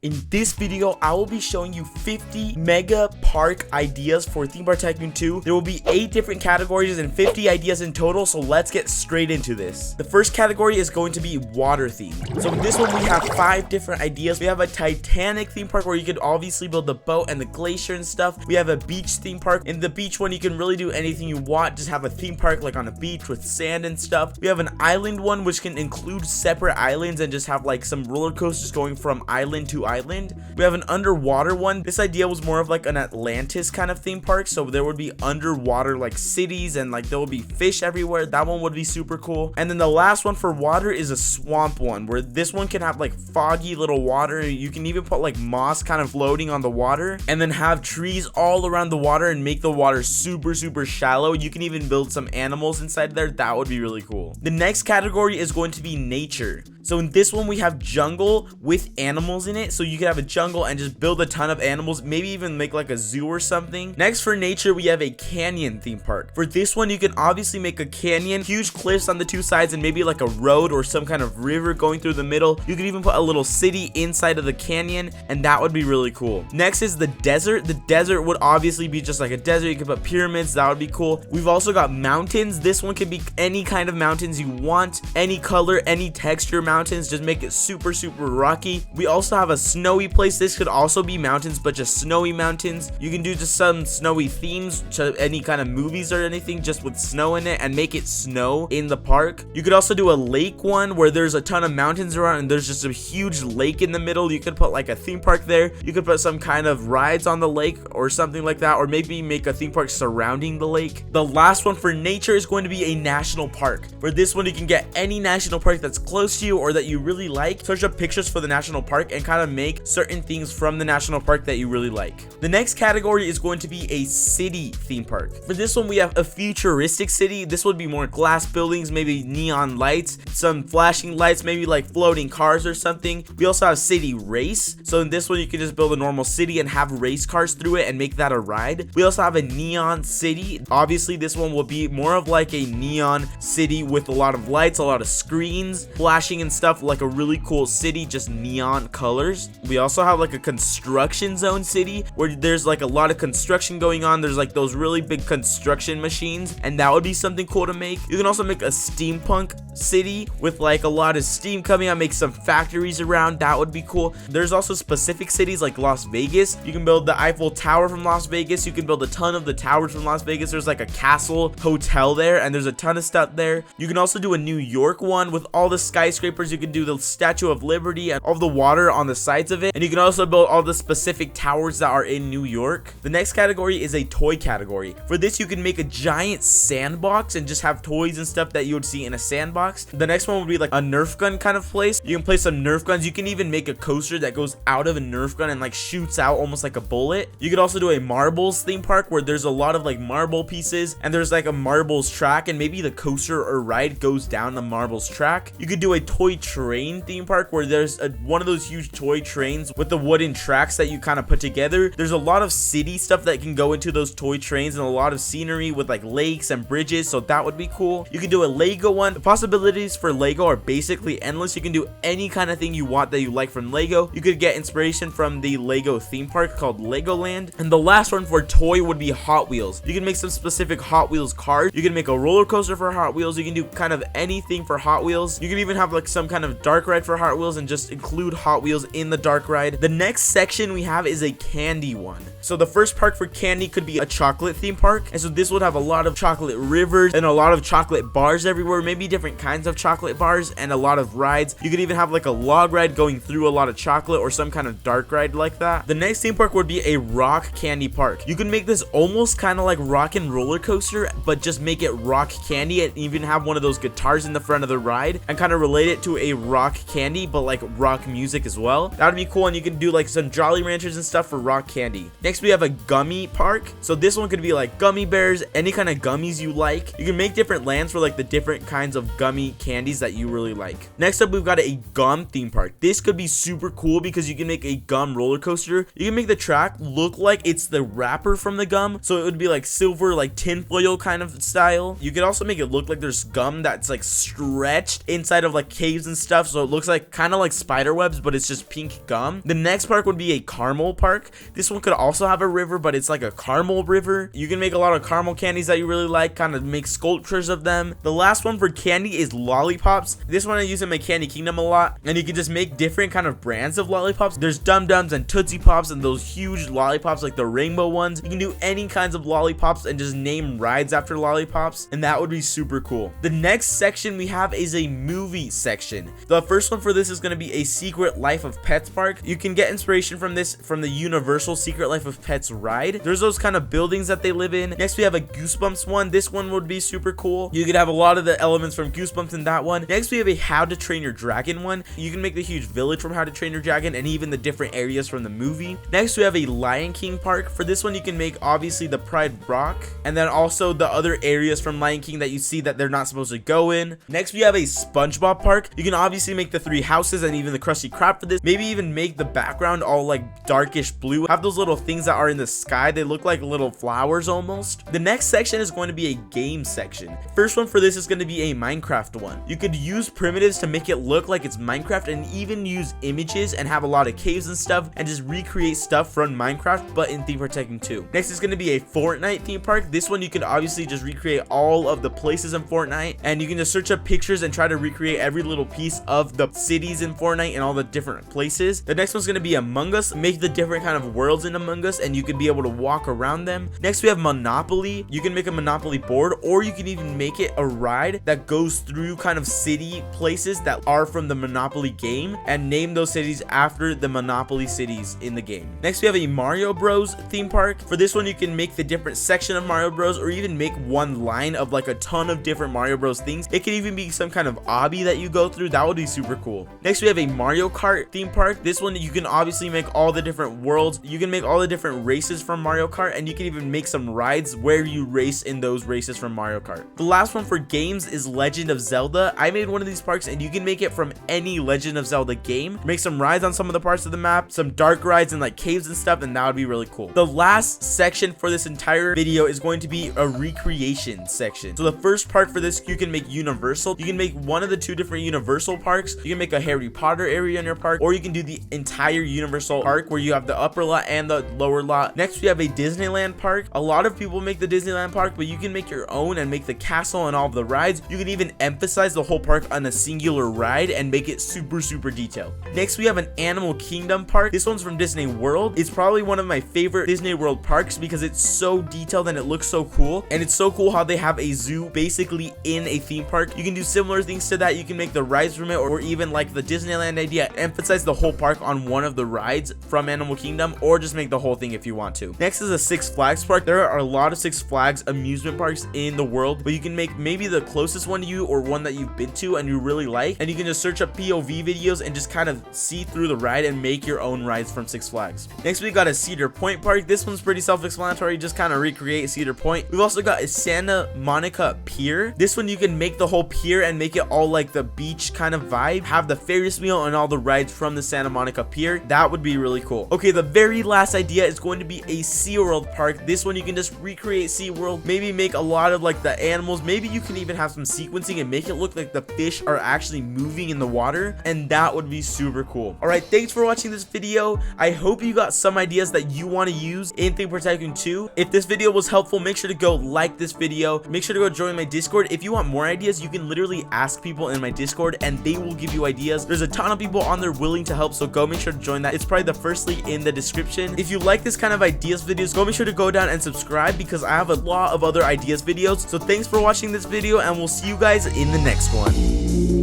In this video, I will be showing you 50 mega park ideas for Theme Park Tycoon 2. There will be 8 different categories and 50 ideas in total, so let's get straight into this. The first category is going to be water theme. So in this one, we have 5 different ideas. We have a Titanic theme park where you could obviously build the boat and the glacier and stuff. We have a beach theme park. In the beach one, you can really do anything you want. Just have a theme park like on a beach with sand and stuff. We have an island one, which can include separate islands and just have like some roller coasters going from island to island. We have an underwater one. This idea was more of like an Atlantis kind of theme park, so there would be underwater like cities and like there will be fish everywhere. That one would be super cool. And then the last one for water is a swamp one, where this one can have like foggy little water. You can even put like moss kind of floating on the water and then have trees all around the water and make the water super shallow. You can even build some animals inside there. That would be really cool. The next category is going to be nature. So in this one, we have jungle with animals in it. So you can have a jungle and just build a ton of animals, maybe even make like a zoo or something. Next for nature, we have a canyon theme park. For this one, you can obviously make a canyon, huge cliffs on the 2 sides, and maybe like a road or some kind of river going through the middle. You could even put a little city inside of the canyon, and that would be really cool. Next is the desert. The desert would obviously be just like a desert. You could put pyramids. That would be cool. We've also got mountains. This one can be any kind of mountains you want, any color, any texture mountains. Just make it super rocky. We also have a snowy place. This could also be mountains, but just snowy mountains. You can do just some snowy themes to any kind of movies or anything just with snow in it and make it snow in the park. You could also do a lake one where there's a ton of mountains around and there's just a huge lake in the middle. You could put like a theme park there. You could put some kind of rides on the lake or something like that, or maybe make a theme park surrounding the lake. The last one for nature is going to be a national park. For this one, you can get any national park that's close to you or that you really like. Search up pictures for the national park and kind of make certain things from the national park that you really like. The next category is going to be a city theme park. For this one, we have a futuristic city. This would be more glass buildings, maybe neon lights, some flashing lights, maybe like floating cars or something. We also have city race. So in this one, you can just build a normal city and have race cars through it and make that a ride. We also have a neon city. Obviously, this one will be more of like a neon city with a lot of lights, a lot of screens, flashing and stuff, like a really cool city, just neon colors. We also have like a construction zone city where there's like a lot of construction going on. There's like those really big construction machines, and that would be something cool to make. You can also make a steampunk city with like a lot of steam coming out, make some factories around. That would be cool. There's also specific cities like Las Vegas. You can build the Eiffel Tower from Las Vegas. You can build a ton of the towers from Las Vegas. There's like a castle hotel there, and there's a ton of stuff there. You can also do a New York one with all the skyscrapers. You can do the Statue of Liberty and all the water on the sides of it, and you can also build all the specific towers that are in New York. The next category is a toy category. For this, you can make a giant sandbox and just have toys and stuff that you would see in a sandbox. The next one would be like a Nerf gun kind of place. You can place some Nerf guns. You can even make a coaster that goes out of a Nerf gun and like shoots out almost like a bullet. You could also do a marbles theme park where there's a lot of like marble pieces and there's like a marbles track, and maybe the coaster or ride goes down the marbles track. You could do a toy train theme park where there's one of those huge toy trains with the wooden tracks that you kind of put together. There's a lot of city stuff that can go into those toy trains and a lot of scenery with like lakes and bridges, so that would be cool. You can do a Lego one. The possibilities for Lego are basically endless. You can do any kind of thing you want that you like from Lego. You could get inspiration from the Lego theme park called Legoland. And the last one for toy would be Hot Wheels. You can make some specific Hot Wheels cars. You can make a roller coaster for Hot Wheels. You can do kind of anything for Hot Wheels. You can even have like some kind of dark ride for Hot Wheels and just include Hot Wheels in the dark ride. The next section we have is a candy one. So the first park for candy could be a chocolate theme park, and so this would have a lot of chocolate rivers and a lot of chocolate bars everywhere, maybe different kinds of chocolate bars and a lot of rides. You could even have like a log ride going through a lot of chocolate or some kind of dark ride like that. The next theme park would be a rock candy park. You can make this almost kind of like rock and roller coaster, but just make it rock candy and even have one of those guitars in the front of the ride and kind of relate it to a rock candy, but like rock music as well. That would be cool, and you can do like some Jolly Ranchers and stuff for rock candy. Next, we have a gummy park. So this one could be like gummy bears, any kind of gummies you like. You can make different lands for like the different kinds of gummies gummy candies that you really like. Next up, we've got a gum theme park. This could be super cool because you can make a gum roller coaster. You can make the track look like it's the wrapper from the gum, so it would be like silver, like tinfoil kind of style. You could also make it look like there's gum that's like stretched inside of like caves and stuff, so it looks like kind of like spider webs, but it's just pink gum. The next park would be a caramel park. This one could also have a river, but it's like a caramel river. You can make a lot of caramel candies that you really like, kind of make sculptures of them. The last one for candy is lollipops. This one I use in my Candy Kingdom a lot, and you can just make different kind of brands of lollipops. There's Dum Dums and Tootsie Pops and those huge lollipops like the rainbow ones. You can do any kinds of lollipops and just name rides after lollipops, and that would be super cool. The next section we have is a movie section. The first one for this is going to be a Secret Life of Pets park. You can get inspiration from this from the Universal Secret Life of Pets ride. There's those kind of buildings that they live in. Next we have a Goosebumps one. This one would be super cool. You could have a lot of the elements from Goosebumps in that one. Next we have a How to Train Your Dragon one. You can make the huge village from How to Train Your Dragon and even the different areas from the movie. Next we have a Lion King park. For this one you can make obviously the Pride Rock and then also the other areas from Lion King that you see that they're not supposed to go in. Next we have a SpongeBob park. You can obviously make the 3 houses and even the Krusty Krab for this. Maybe even make the background all like darkish blue. Have those little things that are in the sky. They look like little flowers almost. The next section is going to be a game section. First one for this is going to be a Minecraft one. You could use primitives to make it look like it's Minecraft and even use images and have a lot of caves and stuff and just recreate stuff from Minecraft but in Theme Park Tycoon 2. Next is going to be a Fortnite theme park. This one you can obviously just recreate all of the places in Fortnite and you can just search up pictures and try to recreate every little piece of the cities in Fortnite and all the different places. The next one's going to be Among Us. Make the different kind of worlds in Among Us and you can be able to walk around them. Next we have Monopoly. You can make a Monopoly board or you can even make it a ride that goes through kind of city places that are from the Monopoly game and name those cities after the Monopoly cities in the game. Next we have a Mario Bros theme park. For this one you can make the different section of Mario Bros or even make one line of like a ton of different Mario Bros things. It could even be some kind of obby that you go through. That would be super cool. Next we have a Mario Kart theme park. This one you can obviously make all the different worlds. You can make all the different races from Mario Kart and you can even make some rides where you race in those races from Mario Kart. The last one for games is Legend of Zelda. I made one of these parks and you can make it from any Legend of Zelda game. Make some rides on some of the parts of the map, some dark rides and like caves and stuff, and that would be really cool. The last section for this entire video is going to be a recreation section. So the first part for this, you can make Universal. You can make one of the 2 different Universal parks. You can make a Harry Potter area in your park, or you can do the entire Universal park where you have the upper lot and the lower lot. Next we have a Disneyland park. A lot of people make the Disneyland park, but you can make your own and make the castle and all of the rides. You can even emphasize the whole park on a singular ride and make it super detailed. Next we have an Animal Kingdom park. This one's from Disney World. It's probably one of my favorite Disney World parks because it's so detailed and it looks so cool, and it's so cool how they have a zoo basically in a theme park. You can do similar things to that. You can make the rides from it, or even like the Disneyland idea, emphasize the whole park on one of the rides from Animal Kingdom, or just make the whole thing if you want to. Next is a Six Flags park. There are a lot of Six Flags amusement parks in the world, but you can make maybe the closest one to you or one that you've been to and you really like, and you can just search up POV videos and just kind of see through the ride and make your own rides from Six Flags. Next we got a Cedar Point park. This one's pretty self-explanatory, just kind of recreate Cedar Point. We've also got a Santa Monica Pier. This one you can make the whole pier and make it all like the beach kind of vibe, have the Ferris wheel and all the rides from the Santa Monica Pier. That would be really cool. Okay, the very last idea is going to be a SeaWorld park. This one you can just recreate SeaWorld, maybe make a lot of like the animals, maybe you can even have some sequencing and make it look like the fish are actually moving in the water, and that would be super cool. All right, thanks for watching this video. I hope you got some ideas that you want to use in Theme Park Tycoon 2. If this video was helpful, make sure to go like this video. Make sure to go join my Discord. If you want more ideas, you can literally ask people in my Discord and they will give you ideas. There's a ton of people on there willing to help, so go make sure to join that. It's probably the first link in the description. If you like this kind of ideas videos, go make sure to go down and subscribe because I have a lot of other ideas videos. So thanks for watching this video and we'll see you guys in the next one.